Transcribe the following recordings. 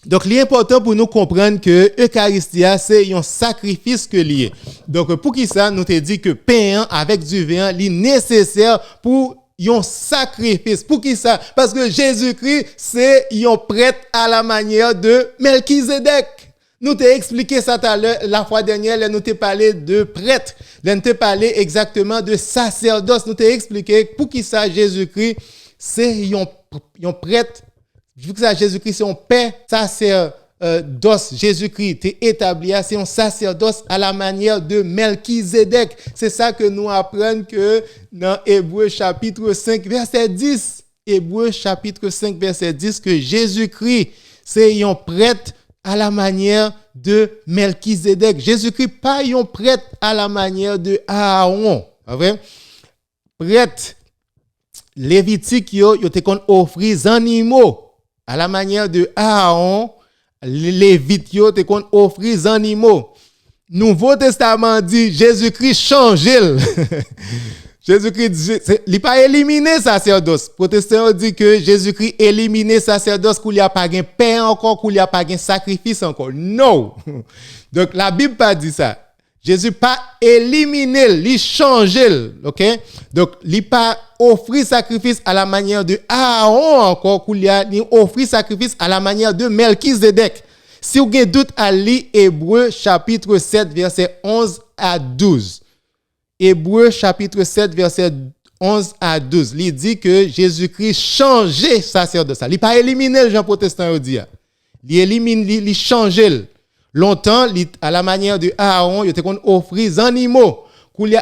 Donc, l'important pour nous comprendre que Eucharistia, c'est un sacrifice que lié. Donc, pour qui ça, nous te dit que pain avec du vin, est nécessaire pour un sacrifice. Pour qui ça? Parce que Jésus-Christ, c'est un prêtre à la manière de Melchizedek. Nous t'ai expliqué ça tout à l'heure, la fois dernière, nous t'ai parlé de prêtre. Nous t'ai parlé exactement de sacerdoce. Nous t'ai expliqué pour qui ça, Jésus-Christ, c'est un prêtre. Vu que ça, Jésus-Christ, c'est un père sacerdoce. Jésus-Christ est établi, c'est un sacerdoce à la manière de Melchizedek. C'est ça que nous apprenons que dans Hébreux chapitre 5, verset 10. Hébreux chapitre 5, verset 10, que Jésus-Christ, c'est un prêtre à la manière de Melchizedek. Jésus-Christ, pas un prêtre à la manière de Aaron. Pas vrai? Prêtre lévitique, yo te kon offrir animaux. À la manière de Aaron, les Lévites te kon offrir animaux. Nouveau Testament dit Jésus-Christ change. Jésus-Christ il pas éliminé sacerdoce. Protestant dit que Jésus-Christ éliminé sacerdoce qu'il y a pas gain pain encore, qu'il y a pas gain sacrifice encore. Non. Donc la Bible pas dit ça. Jésus pas éliminé, il changé, OK? Donc il pas offrir sacrifice à la manière de Aaron encore qu'il y a offrir sacrifice à la manière de Melchizedek. Si vous avez doute à lire Hébreux chapitre 7 verset 11 à 12. Hébreux chapitre 7 verset 11 à 12, il dit que Jésus-Christ changeait sacerdoce. Il pas éliminé le Jean protestant dit. Il élimine il changeait. Longtemps, à la manière de Aaron, il était qu'on offrir des animaux.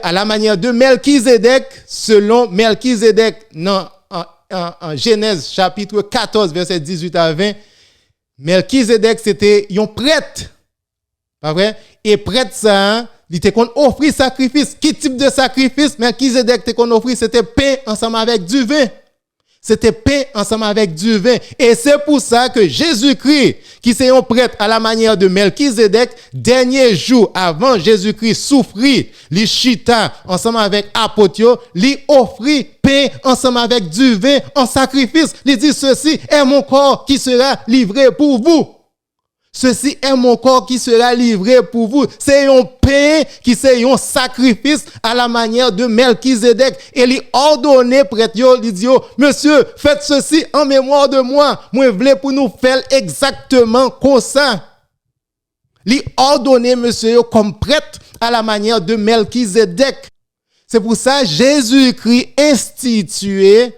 À la manière de Melchizedek, selon Melchizedek, en Genèse chapitre 14, verset 18 à 20, Melchizedek, c'était un prêtre. Pas vrai? Et prêtre, ça, il était qu'on offrir sacrifice. Quel type de sacrifice? Melchizedek, était qu'on offrir, c'était pain ensemble avec du vin. C'était pain ensemble avec du vin. Et c'est pour ça que Jésus-Christ, qui c'est un prêtre à la manière de Melchizedek, dernier jour avant Jésus-Christ souffrit, li chita ensemble avec apôtre, li offrit pain ensemble avec du vin en sacrifice. Il dit ceci est mon corps qui sera livré pour vous. Ceci est mon corps qui sera livré pour vous. C'est un pain qui c'est un sacrifice à la manière de Melchizedek. Et il ordonné prêtre, il dit, monsieur, faites ceci en mémoire de moi. Moi, je voulais pour nous faire exactement comme ça. Il ordonné, monsieur, comme prêtre à la manière de Melchizedek. C'est pour ça Jésus-Christ institué,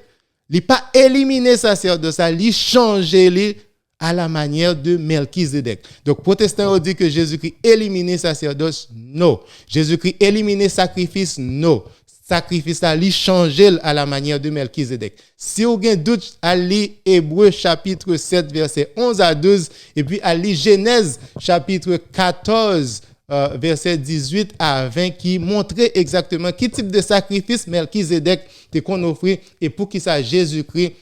il pas éliminé sacerdoce, il changé à la manière de Melchizedek. Donc, protestants ont dit que Jésus-Christ éliminé sacerdoce, non. Jésus-Christ éliminé sacrifice, non. Sacrifice, il changé à la manière de Melchizedek. Si vous avez doute, allez Hébreux chapitre 7, verset 11 à 12, et puis allez Genèse chapitre 14, verset 18 à 20, qui montrait exactement quel type de sacrifice Melchizedek qu'on offrait, et pour qui ça Jésus-Christ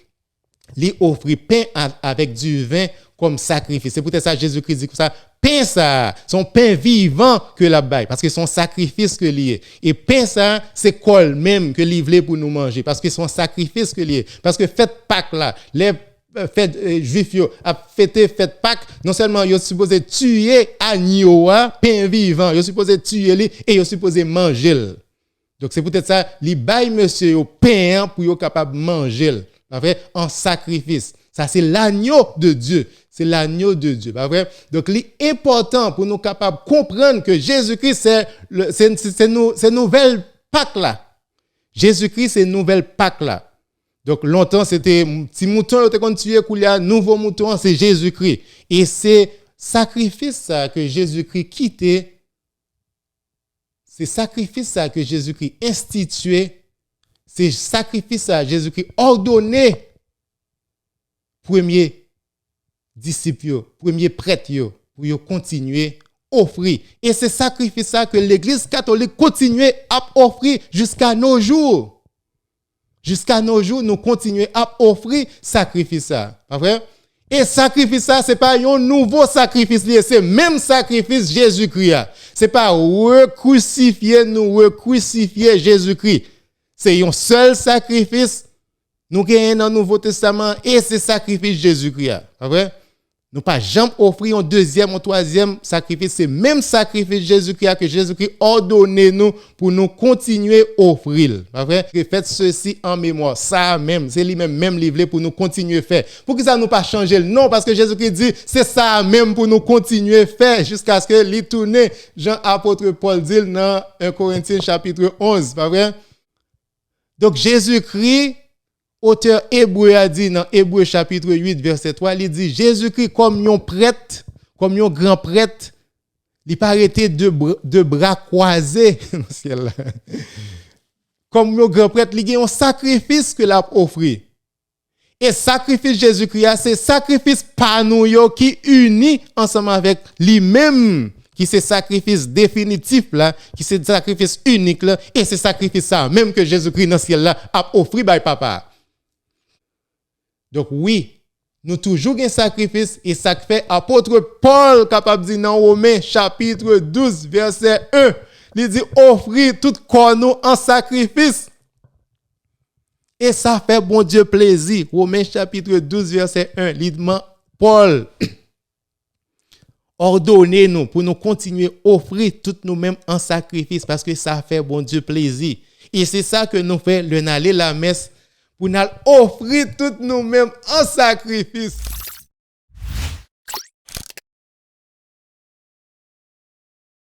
lui offrit pain avec du vin comme sacrifice. C'est peut-être ça Jésus-Christ dit que ça, pain ça, son pain vivant que la baille, parce que son sacrifice que lié. Et pain ça, c'est col même que livré pour nous manger, parce que son sacrifice que lié. Parce que fête Pâques là, les fêtes juifs yo a fêté fête Pâques, non seulement yo supposé tuer agneau pain vivant, yo supposé tuer lui et yo supposé manger. Donc c'est peut-être ça, li baille monsieur au pain pour yo capable manger. Pas vrai? En sacrifice. Ça, c'est l'agneau de Dieu. C'est l'agneau de Dieu. Pas vrai? Donc, l'important pour nous capables de comprendre que Jésus-Christ, c'est nouvelle Pâques là. Jésus-Christ, c'est nouvelle Pâques là. Donc, longtemps, c'était petit mouton, il était continué, qu'il y a nouveau mouton, c'est Jésus-Christ. Et c'est sacrifice ça que Jésus-Christ quittait. C'est sacrifice ça que Jésus-Christ instituait. C'est sacrifice à Jésus-Christ ordonné premier disciple, premier prêtre pour continuer à offrir. Et c'est sacrifice ça que l'Église catholique continue à offrir jusqu'à nos jours. Jusqu'à nos jours, nous continuons à offrir sacrifice ça. Pas vrai? Et sacrifice ça, c'est pas un nouveau sacrifice, c'est même sacrifice Jésus-Christ. C'est pas recrucifier Jésus-Christ. C'est un seul sacrifice nous gagnons dans le Nouveau Testament et c'est sacrifice Jésus-Christ. Pas vrai? Nous pas jamais offrir un deuxième ou troisième sacrifice, c'est même sacrifice Jésus-Christ que Jésus-Christ ordonné nous pour nous continuer à offrir. Pas vrai? Faites ceci en mémoire. Ça même, c'est lui-même même livré pour nous continuer à faire. Pour que ça nous pas changer le nom parce que Jésus-Christ dit c'est ça même pour nous continuer à faire jusqu'à ce que lui tourne Jean apôtre Paul dit dans 1 Corinthiens chapitre 11, pas vrai? Donc Jésus-Christ auteur Hébreu a dit dans Hébreu chapitre 8 verset 3, il dit Jésus-Christ comme un prêtre, comme un grand prêtre, il pas arrêté de bras croisés dans le ciel. Comme un grand prêtre, il y a un sacrifice que l'a offert. Et sacrifice Jésus-Christ, c'est sacrifice par nous qui unit ensemble avec lui-même, qui c'est sacrifice définitif là, qui c'est sacrifice unique là, et c'est sacrifice ça même que Jésus-Christ dans le ciel là a offert par papa. Donc oui, nous toujours un sacrifice et ça fait apôtre Paul capable de dire dans Romains chapitre 12 verset 1, il dit offrir tout corps nous en sacrifice. Et ça fait bon Dieu plaisir. Romains chapitre 12 verset 1, il dit Paul ordonnez-nous pour nous continuer à offrir tout nous-mêmes en sacrifice parce que ça fait bon Dieu plaisir. Et c'est ça que nous faisons le aller la messe pour nous offrir tout nous-mêmes en sacrifice.